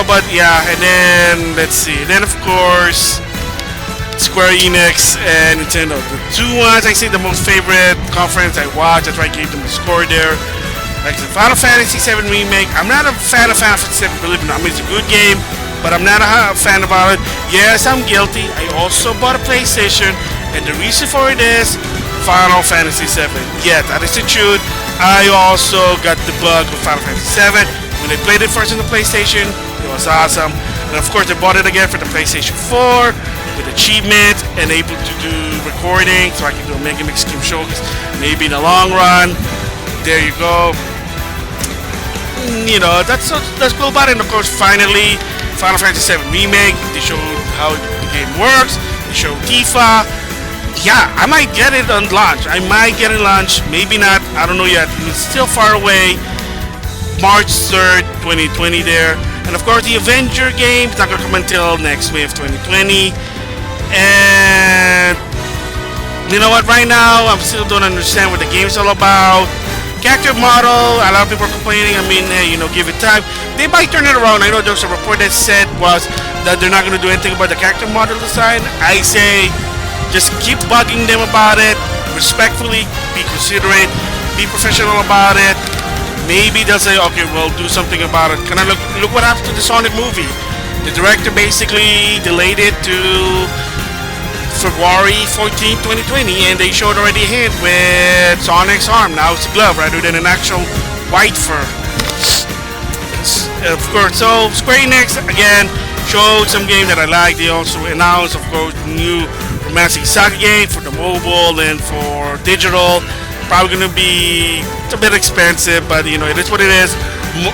So, but yeah, and then let's see. Then of course, Square-Enix and Nintendo. The two ones I say the most favorite conference I watched. I try to give them a score there. Like the Final Fantasy VII Remake. I'm not a fan of Final Fantasy VII, believe it or not. I mean, it's a good game, but I'm not a fan about it. Yes, I'm guilty. I also bought a PlayStation, and the reason for it is Final Fantasy VII. Yeah, that is the truth. I also got the bug with Final Fantasy VII. When I played it first on the PlayStation, it was awesome. And of course, I bought it again for the PlayStation 4 with achievements and able to do recording, so I can do a Megamix game show. Maybe in the long run, there you go. You know, that's cool about it. And of course, finally, Final Fantasy VII Remake. They showed how the game works. They showed Tifa. Yeah, I might get it on launch. Maybe not. I don't know yet. It's still far away. March 3rd, 2020 there. And of course, the Avenger game is not going to come until next May of 2020. And you know what? Right now, I still don't understand what the game is all about. Character model, a lot of people are complaining. I mean, hey, you know, give it time. They might turn it around. I know there's a report that said was that they're not going to do anything about the character model design. I say, just keep bugging them about it. Respectfully, be considerate, be professional about it. Maybe they'll say, okay, we'll do something about it. Can I look what happened to the Sonic movie? The director basically delayed it to February 14, 2020, and they showed already a hint with Sonic's arm. Now it's a glove rather than an actual white fur. Of course, so Square-Enix again showed some game that I like. They also announced, of course, new Romancing Saga game for the mobile and for digital. Probably gonna be a bit expensive, but you know, it is what it is.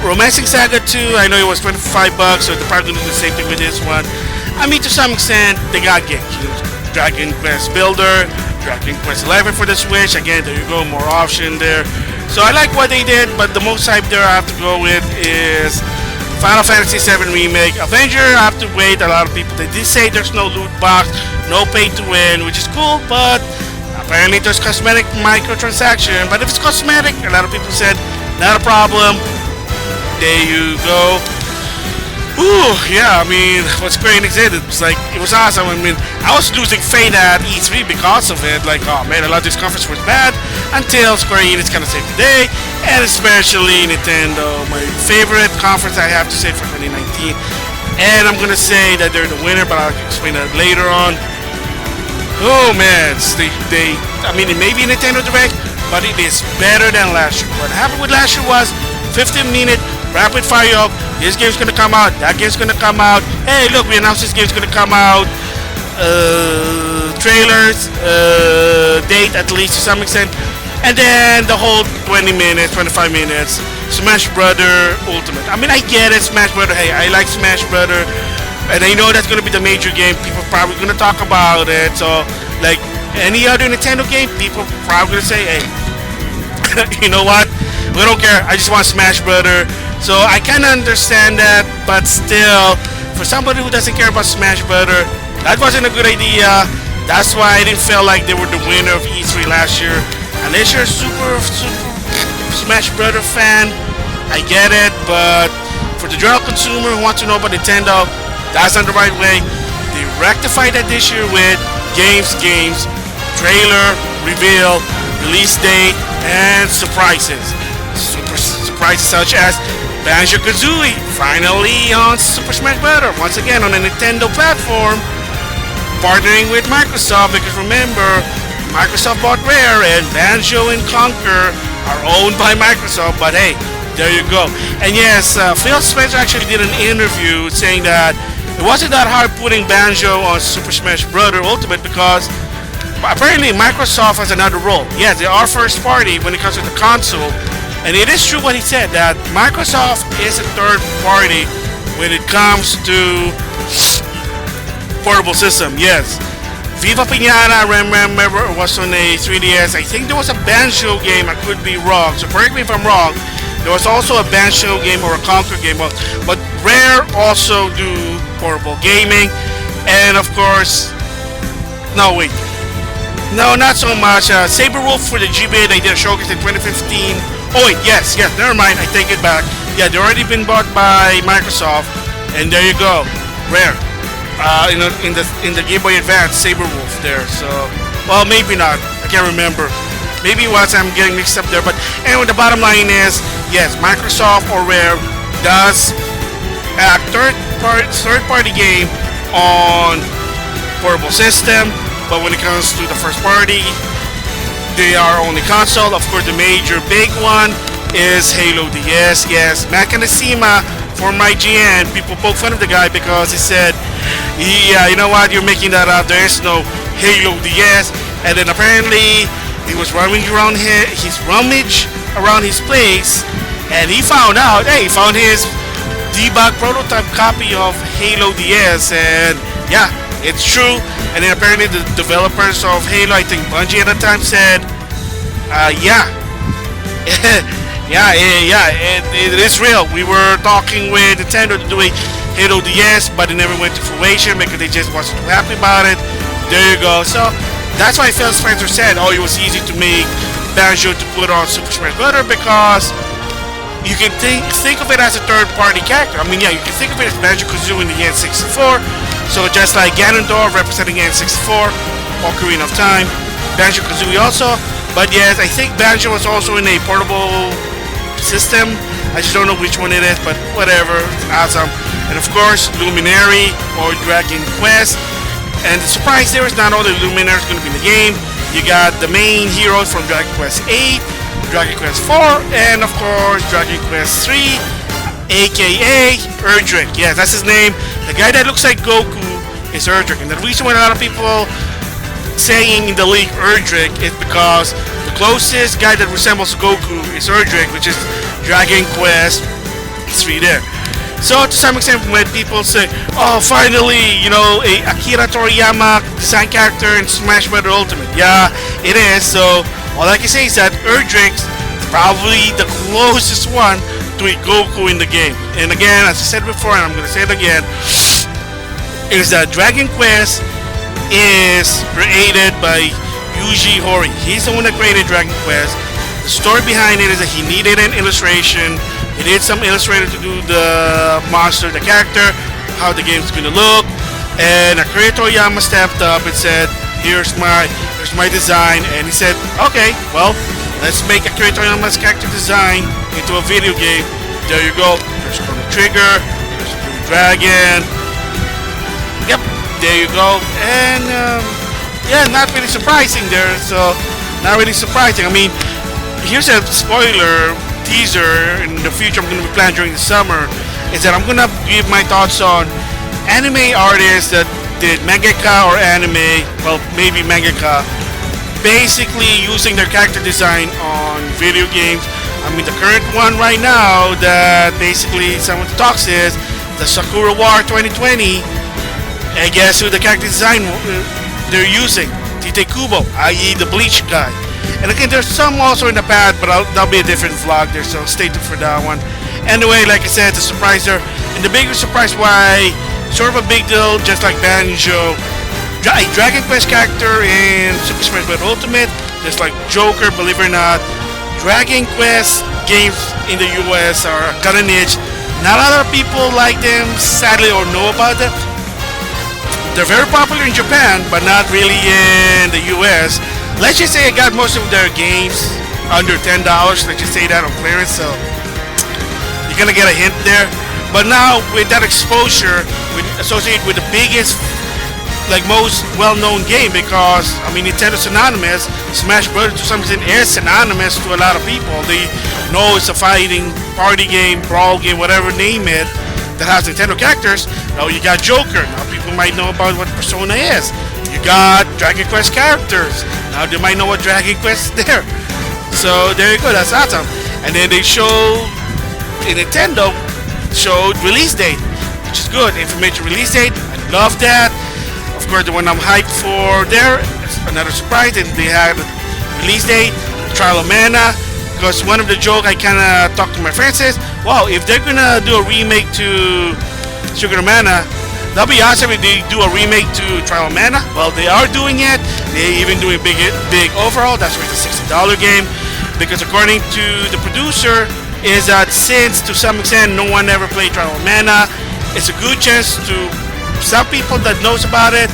Romancing Saga 2, I know it was $25, so they're probably gonna do the same thing with this one. I mean, to some extent, they got games. Dragon Quest Builder, Dragon Quest 11 for the Switch. Again, there you go, more option there. So I like what they did, but the most hype there I have to go with is Final Fantasy VII Remake. Avenger, I have to wait. A lot of people, they did say there's no loot box, no pay to win, which is cool, but apparently there's cosmetic microtransaction. But if it's cosmetic, a lot of people said, not a problem. There you go. Ooh, yeah, I mean, what Square-Enix did, it was awesome. I mean, I was losing faith at E3 because of it. Like, oh man, a lot of this conference was bad until Square-Enix kind of saved the day, and especially Nintendo, my favorite conference I have to say for 2019. And I'm gonna say that they're the winner, but I'll explain that later on. Oh man, I mean, it may be a Nintendo Direct, but it is better than last year. What happened with last year was 15-minute rapid fire up. This game's gonna come out. That game's gonna come out. Hey, look, we announced this game's gonna come out. Trailers, date at least to some extent, and then the whole 20 minutes, 25 minutes. Smash Brother Ultimate. I mean, I get it, Smash Brother. Hey, I like Smash Brother, and I know that's gonna be the major game. People are probably gonna talk about it. So, like any other Nintendo game, people are probably gonna say, hey, you know what? We don't care. I just want Smash Brother. So I kind of understand that, but still, for somebody who doesn't care about Smash Brother, that wasn't a good idea. That's why I didn't feel like they were the winner of E3 last year. Unless you're a super Smash Brother fan, I get it. But for the general consumer who wants to know about Nintendo, that's not the right way. They rectified that this year with games, trailer, reveal, release date, and surprises. Surprises such as Banjo-Kazooie finally on Super Smash Bros. Once again on a Nintendo platform, partnering with Microsoft, because remember, Microsoft bought Rare and Banjo and Conquer are owned by Microsoft, but hey, there you go. And yes, Phil Spencer actually did an interview saying that it wasn't that hard putting Banjo on Super Smash Bros. Ultimate because apparently Microsoft has another role. Yes, they are first party when it comes to the console. And it is true what he said, that Microsoft is a third party when it comes to portable system. Yes, Viva Pinata, I remember it was on a 3DS. I think there was a Banjo game, I could be wrong, so correct me if I'm wrong. There was also a Banjo game or a Conquer game, but Rare also do portable gaming. And of course, no wait, no, not so much. Saber Wolf for the GBA, they did a showcase in 2015. Oh wait, yes, never mind, I take it back. Yeah, they've already been bought by Microsoft. And there you go, rare. In the Game Boy Advance, Saber Wolf there. So, well, maybe not. I can't remember. Maybe it was. I'm getting mixed up there. But anyway, the bottom line is, yes, Microsoft or Rare does a third-party game on portable system. But when it comes to the first party, they are only console. Of course, the major big one is Halo DS. Yes, Mac and Asima for my GN, people poke fun of the guy because he said, yeah, you know what, you're making that up, there is no Halo DS. And then apparently he was rummage around his place, and he found out, hey, he found his debug prototype copy of Halo DS, and yeah, it's true. And then apparently the developers of Halo, I think Bungie at the time, said, yeah. Yeah, it is real. We were talking with Nintendo to do a Halo DS, but it never went to fruition because they just wasn't too happy about it. There you go. So that's why Phil Spencer said, oh, it was easy to make Banjo to put on Super Smash Bros. Because you can think of it as a third-party character. I mean, yeah, you can think of it as Banjo-Kazooie in the N64. So just like Ganondorf representing N64, Ocarina of Time, Banjo-Kazooie also. But yes, I think Banjo was also in a portable system. I just don't know which one it is, but whatever, it's awesome. And of course, Luminary or Dragon Quest. And the surprise there is not all the Luminaries going to be in the game. You got the main heroes from Dragon Quest 8, Dragon Quest 4, and of course Dragon Quest 3, aka Erdrick. Yes, that's his name. The guy that looks like Goku is Erdrick. And the reason why a lot of people saying in the league Erdrick is because the closest guy that resembles Goku is Erdrick, which is Dragon Quest 3 there. So to some extent, when people say, oh, finally, you know, a Akira Toriyama design character in Smash Bros. Ultimate. Yeah, it is. So all I can say is that Erdrick is probably the closest one to a Goku in the game. And again, as I said before, and I'm going to say it again, is that Dragon Quest is created by Yuji Horii. He's the one that created Dragon Quest. The story behind it is that he needed an illustration. He needed some illustrator to do the monster, the character, how the game's gonna look. And Akira Toriyama stepped up and said, here's my design. And he said, okay, well, let's make Akira Toriyama's character design into a video game. There you go. There's Chrono Trigger, there's Blue Dragon. Yep, there you go. And yeah, not really surprising there. So not really surprising. I mean, here's a spoiler teaser in the future I'm going to be planning during the summer, is that I'm going to give my thoughts on anime artists that did mangaka or anime, well, maybe mangaka, basically using their character design on video games. I mean, the current one right now that basically someone talks is the Sakura War 2020, and guess who the character design they're using? Tite Kubo, i.e. the Bleach guy. And again, there's some also in the past, but that'll be a different vlog there, so stay tuned for that one. Anyway, like I said, the surprise there, and the biggest surprise why, sort of a big deal, just like Banjo, a Dragon Quest character in Super Smash Bros. Ultimate, just like Joker, believe it or not. Dragon Quest games in the US are kind of niche. Not a lot of people like them, sadly, or know about them. They're very popular in Japan, but not really in the US. Let's just say I got most of their games under $10. Let's just say that on clearance, so you're gonna get a hint there. But now with that exposure, associated with the biggest, like most well-known game, because I mean Nintendo's synonymous. Smash Bros. To some extent is synonymous to a lot of people. They know it's a fighting party game, brawl game, whatever name it, that has Nintendo characters. Now you got Joker. Now people might know about what Persona is. You got Dragon Quest characters. Now they might know what Dragon Quest is there. So there you go, that's awesome. And then they showed, Nintendo showed release date, which is good. Information release date, I love that. Of course, the one I'm hyped for there, it's another surprise, and they had release date, Trial of Mana. Because one of the jokes I kind of talked to my friends is, wow, if they're gonna do a remake to Sugar Mana, that'll be awesome if they do a remake to Trial of Mana. Well, they are doing it. They even doing big overhaul. That's why it's a $60 game. Because according to the producer, is that since to some extent no one ever played Trial of Mana, It's a good chance to some people that knows about it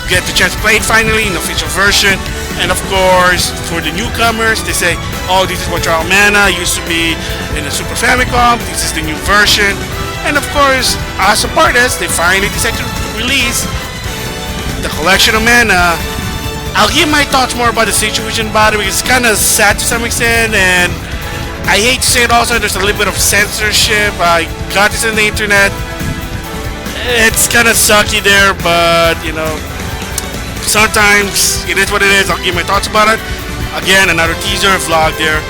get the chance to play it finally in the official version. And of course, for the newcomers, they say, oh, this is what Trial Mana used to be in the Super Famicom. This is the new version. And of course, as a artist, they finally decided to release the collection of mana. I'll give my thoughts more about the situation about it because it's kind of sad to some extent, and I hate to say it also, there's a little bit of censorship. I got this on the internet. It's kind of sucky there, but you know, sometimes it is what it is. I'll give my thoughts about it. Again, another teaser vlog there.